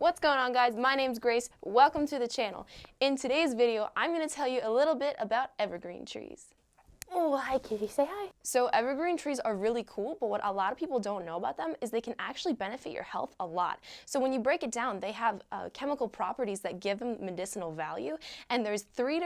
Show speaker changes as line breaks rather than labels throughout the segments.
What's going on, guys? My name's Grace. Welcome to the channel. In today's video, I'm going to tell you a little bit about evergreen trees.
Oh, hi Kitty, say hi.
So evergreen trees are really cool, but what a lot of people don't know about them is they can actually benefit your health a lot. So when you break it down, they have chemical properties that give them medicinal value, and there's three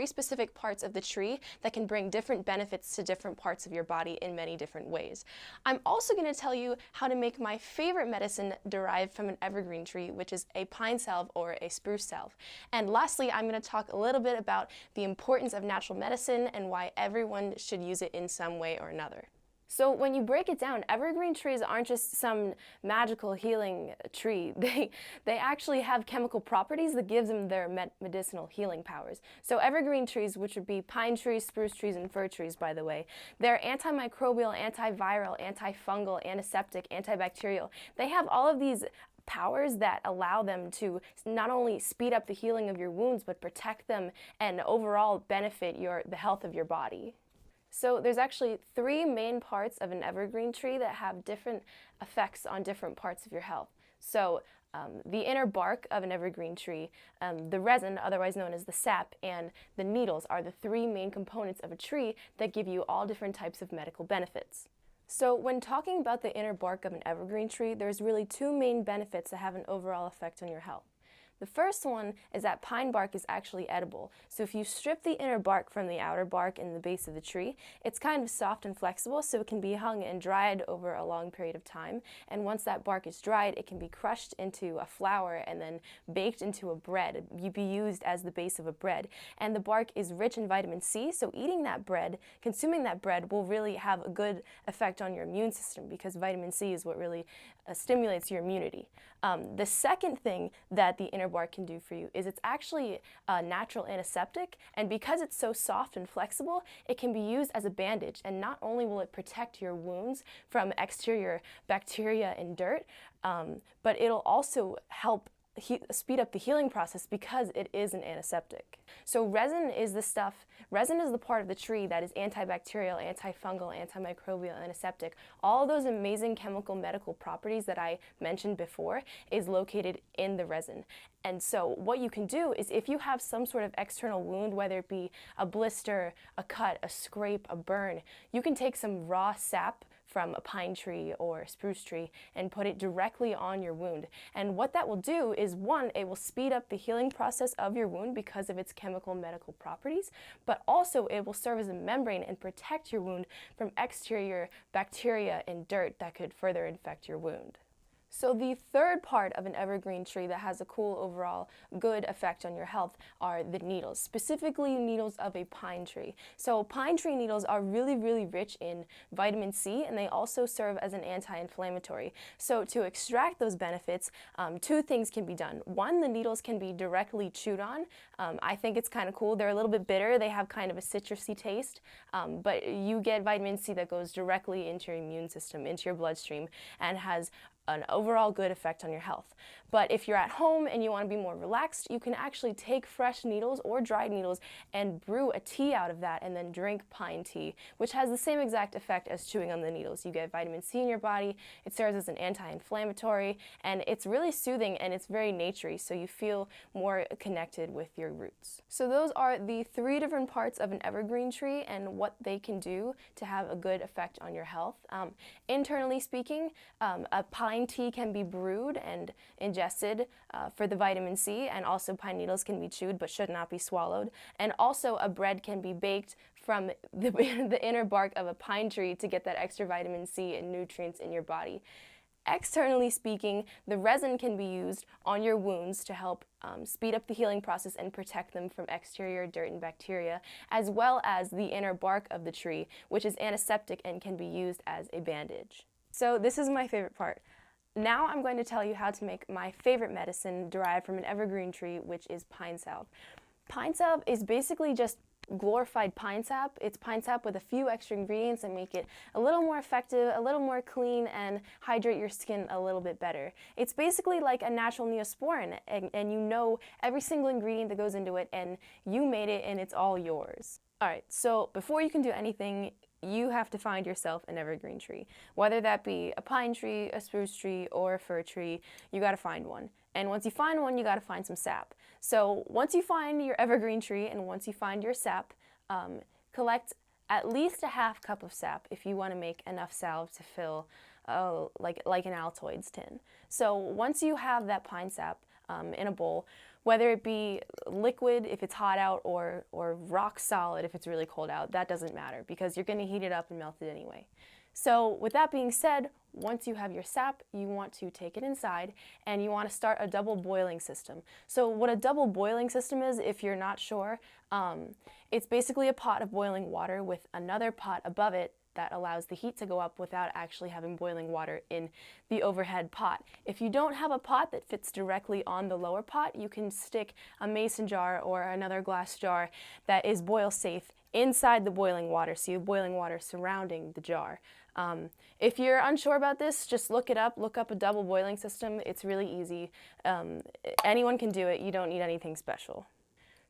specific parts of the tree that can bring different benefits to different parts of your body in many different ways. I'm also going to tell you how to make my favorite medicine derived from an evergreen tree, which is a pine salve or a spruce salve. And lastly, I'm going to talk a little bit about the importance of natural medicine and why everyone should use it in some way or another. So when you break it down, evergreen trees aren't just some magical healing tree. They actually have chemical properties that gives them their medicinal healing powers. So evergreen trees, which would be pine trees, spruce trees, and fir trees, by the way, they're antimicrobial, antiviral, antifungal, antiseptic, antibacterial. They have all of these powers that allow them to not only speed up the healing of your wounds, but protect them and overall benefit the health of your body. So there's actually three main parts of an evergreen tree that have different effects on different parts of your health. So the inner bark of an evergreen tree, the resin, otherwise known as the sap, and the needles are the three main components of a tree that give you all different types of medical benefits. So when talking about the inner bark of an evergreen tree, there's really two main benefits that have an overall effect on your health. The first one is that pine bark is actually edible. So if you strip the inner bark from the outer bark in the base of the tree, it's kind of soft and flexible, so it can be hung and dried over a long period of time. And once that bark is dried, it can be crushed into a flour and then baked into a bread. You'd be used as the base of a bread. And the bark is rich in vitamin C, so eating that bread, consuming that bread will really have a good effect on your immune system because vitamin C is what really stimulates your immunity. The second thing that the inner bark can do for you is it's actually a natural antiseptic, and because it's so soft and flexible, it can be used as a bandage, and not only will it protect your wounds from exterior bacteria and dirt, but it'll also help speed up the healing process because it is an antiseptic. So resin is the part of the tree that is antibacterial, antifungal, antimicrobial, antiseptic. All of those amazing chemical medical properties that I mentioned before is located in the resin. And so what you can do is if you have some sort of external wound, whether it be a blister, a cut, a scrape, a burn, you can take some raw sap from a pine tree or a spruce tree and put it directly on your wound. And what that will do is, one, it will speed up the healing process of your wound because of its chemical medical properties, but also it will serve as a membrane and protect your wound from exterior bacteria and dirt that could further infect your wound. So the third part of an evergreen tree that has a cool overall good effect on your health are the needles, specifically needles of a pine tree. So pine tree needles are really, really rich in vitamin C, and they also serve as an anti-inflammatory. So to extract those benefits, two things can be done. One, the needles can be directly chewed on. I think it's kind of cool. They're a little bit bitter. They have kind of a citrusy taste, but you get vitamin C that goes directly into your immune system, into your bloodstream, and has an overall good effect on your health. But if you're at home and you want to be more relaxed, you can actually take fresh needles or dried needles and brew a tea out of that and then drink pine tea, which has the same exact effect as chewing on the needles. You get vitamin C in your body, it serves as an anti-inflammatory, and it's really soothing and it's very naturey, so you feel more connected with your roots. So those are the three different parts of an evergreen tree and what they can do to have a good effect on your health. Internally speaking, a pine tea can be brewed and ingested for the vitamin C, and also pine needles can be chewed but should not be swallowed. And also a bread can be baked from the inner bark of a pine tree to get that extra vitamin C and nutrients in your body. Externally speaking, the resin can be used on your wounds to help speed up the healing process and protect them from exterior dirt and bacteria, as well as the inner bark of the tree, which is antiseptic and can be used as a bandage. So this is my favorite part. Now I'm going to tell you how to make my favorite medicine derived from an evergreen tree, which is pine salve. Pine salve is basically just glorified pine sap. It's pine sap with a few extra ingredients that make it a little more effective, a little more clean, and hydrate your skin a little bit better. It's basically like a natural Neosporin, and you know every single ingredient that goes into it, and you made it, and it's all yours. Alright, so before you can do anything, you have to find yourself an evergreen tree. Whether that be a pine tree, a spruce tree, or a fir tree, you gotta find one. And once you find one, you gotta find some sap. So once you find your evergreen tree and once you find your sap, collect at least a half cup of sap if you wanna make enough salve to fill like an Altoids tin. So once you have that pine sap in a bowl, whether it be liquid if it's hot out or rock solid if it's really cold out, that doesn't matter because you're going to heat it up and melt it anyway. So with that being said, once you have your sap, you want to take it inside and you want to start a double boiling system. So what a double boiling system is, if you're not sure, it's basically a pot of boiling water with another pot above it that allows the heat to go up without actually having boiling water in the overhead pot. If you don't have a pot that fits directly on the lower pot, you can stick a mason jar or another glass jar that is boil safe inside the boiling water, so you have boiling water surrounding the jar. If you're unsure about this, just look it up. Look up a double boiling system. It's really easy. Anyone can do it. You don't need anything special.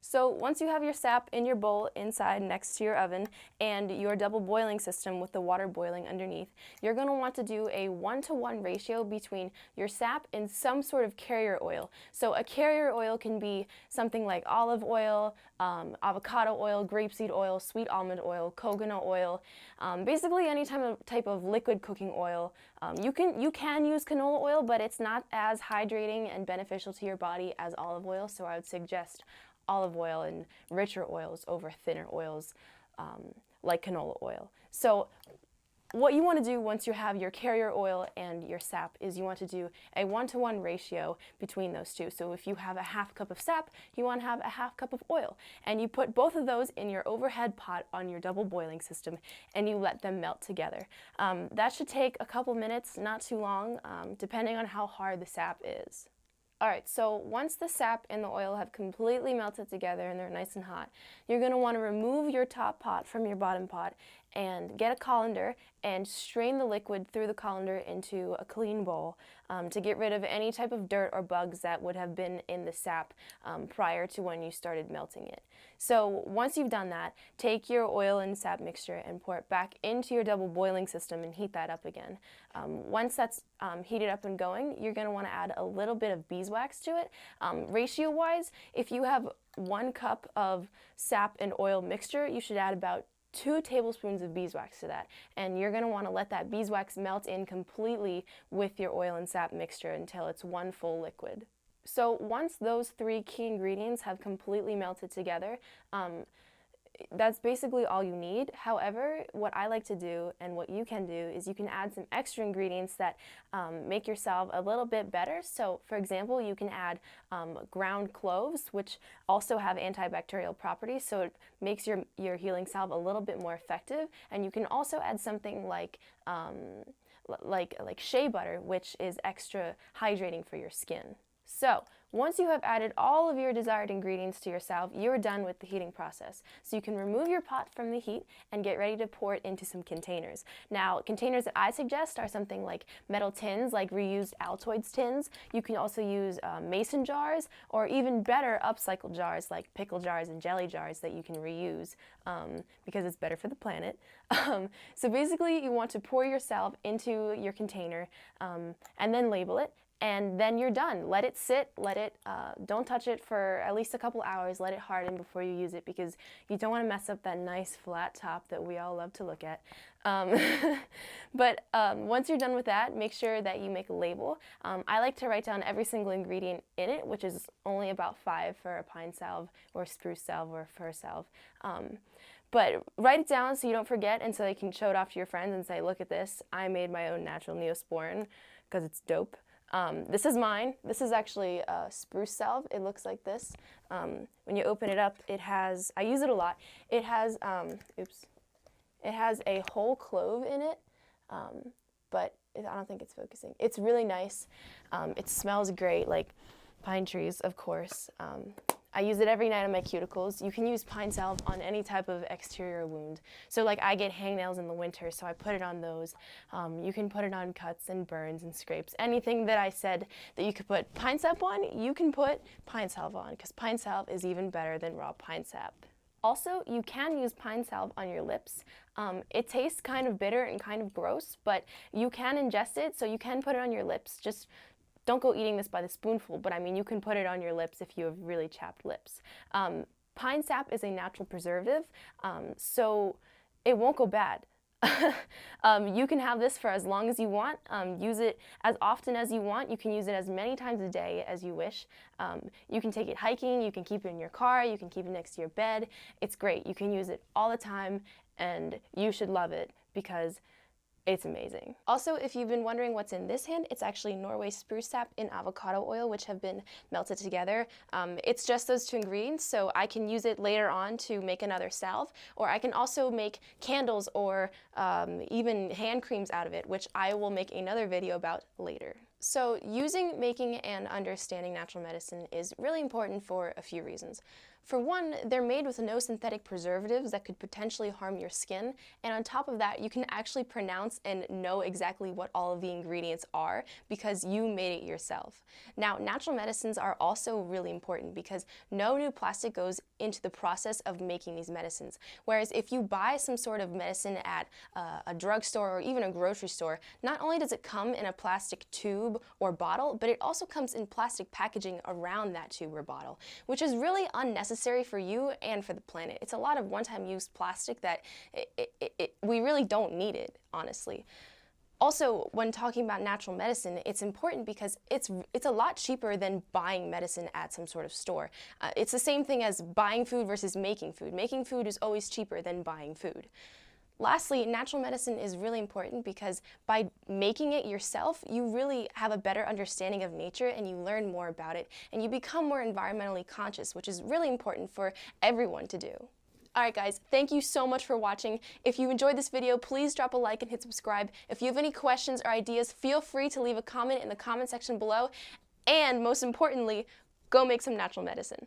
So once you have your sap in your bowl inside next to your oven and your double boiling system with the water boiling underneath, you're going to want to do a 1-to-1 ratio between your sap and some sort of carrier oil. So a carrier oil can be something like olive oil, avocado oil, grapeseed oil, sweet almond oil, coconut oil, basically any type of liquid cooking oil. You can use canola oil, but it's not as hydrating and beneficial to your body as olive oil, so I would suggest olive oil and richer oils over thinner oils like canola oil. So what you want to do once you have your carrier oil and your sap is you want to do a 1-to-1 ratio between those two. So if you have a half cup of sap, you want to have a half cup of oil. And you put both of those in your overhead pot on your double boiling system and you let them melt together. That should take a couple minutes, not too long, depending on how hard the sap is. Alright, so once the sap and the oil have completely melted together and they're nice and hot, you're going to want to remove your top pot from your bottom pot and get a colander and strain the liquid through the colander into a clean bowl to get rid of any type of dirt or bugs that would have been in the sap prior to when you started melting it. So once you've done that, take your oil and sap mixture and pour it back into your double boiling system and heat that up again. Once that's heated up and going, you're going to want to add a little bit of beeswax to it. Ratio-wise, if you have 1 cup of sap and oil mixture, you should add about 2 tablespoons of beeswax to that, and you're going to want to let that beeswax melt in completely with your oil and sap mixture until it's one full liquid. So once those 3 key ingredients have completely melted together, that's basically all you need. However, what I like to do and what you can do is you can add some extra ingredients that make your salve a little bit better. So for example, you can add ground cloves, which also have antibacterial properties, so it makes your healing salve a little bit more effective. And you can also add something like shea butter, which is extra hydrating for your skin. So once you have added all of your desired ingredients to your salve, you're done with the heating process. So you can remove your pot from the heat and get ready to pour it into some containers. Now, containers that I suggest are something like metal tins, like reused Altoids tins. You can also use mason jars, or even better, upcycled jars like pickle jars and jelly jars that you can reuse because it's better for the planet. So basically, you want to pour your salve into your container and then label it. And then you're done. Let it sit, don't touch it for at least a couple hours, let it harden before you use it because you don't want to mess up that nice flat top that we all love to look at. But once you're done with that, make sure that you make a label. I like to write down every single ingredient in it, which is only about 5 for a pine salve or spruce salve or fir salve. But write it down so you don't forget and so you can show it off to your friends and say, look at this, I made my own natural Neosporin because it's dope. This is mine. This is actually a spruce salve. It looks like this. When you open it up, it has, I use it a lot, it has, it has a whole clove in it, but I don't think it's focusing. It's really nice. It smells great, like pine trees, of course. I use it every night on my cuticles. You can use pine salve on any type of exterior wound. So like I get hangnails in the winter, so I put it on those. You can put it on cuts and burns and scrapes. Anything that I said that you could put pine sap on, you can put pine salve on, because pine salve is even better than raw pine sap. Also, you can use pine salve on your lips. It tastes kind of bitter and kind of gross, but you can ingest it, so you can put it on your lips. Just don't go eating this by the spoonful, but I mean, you can put it on your lips if you have really chapped lips. Pine sap is a natural preservative, so it won't go bad. You can have this for as long as you want, use it as often as you want. You can use it as many times a day as you wish. You can take it hiking, you can keep it in your car, you can keep it next to your bed. It's great. You can use it all the time, and you should love it because it's amazing. Also, if you've been wondering what's in this hand, it's actually Norway spruce sap and avocado oil, which have been melted together. It's just those two ingredients, so I can use it later on to make another salve, or I can also make candles or even hand creams out of it, which I will make another video about later. So using, making, and understanding natural medicine is really important for a few reasons. For one, they're made with no synthetic preservatives that could potentially harm your skin, and on top of that, you can actually pronounce and know exactly what all of the ingredients are because you made it yourself. Now, natural medicines are also really important because no new plastic goes into the process of making these medicines. Whereas if you buy some sort of medicine at a drugstore or even a grocery store, not only does it come in a plastic tube or bottle, but it also comes in plastic packaging around that tube or bottle, which is really unnecessary for you and for the planet. It's a lot of one-time use plastic that we really don't need it, honestly. Also, when talking about natural medicine, it's important because it's a lot cheaper than buying medicine at some sort of store. It's the same thing as buying food versus making food. Making food is always cheaper than buying food. Lastly, natural medicine is really important because by making it yourself, you really have a better understanding of nature and you learn more about it and you become more environmentally conscious, which is really important for everyone to do. Alright guys, thank you so much for watching. If you enjoyed this video, please drop a like and hit subscribe. If you have any questions or ideas, feel free to leave a comment in the comment section below. And most importantly, go make some natural medicine.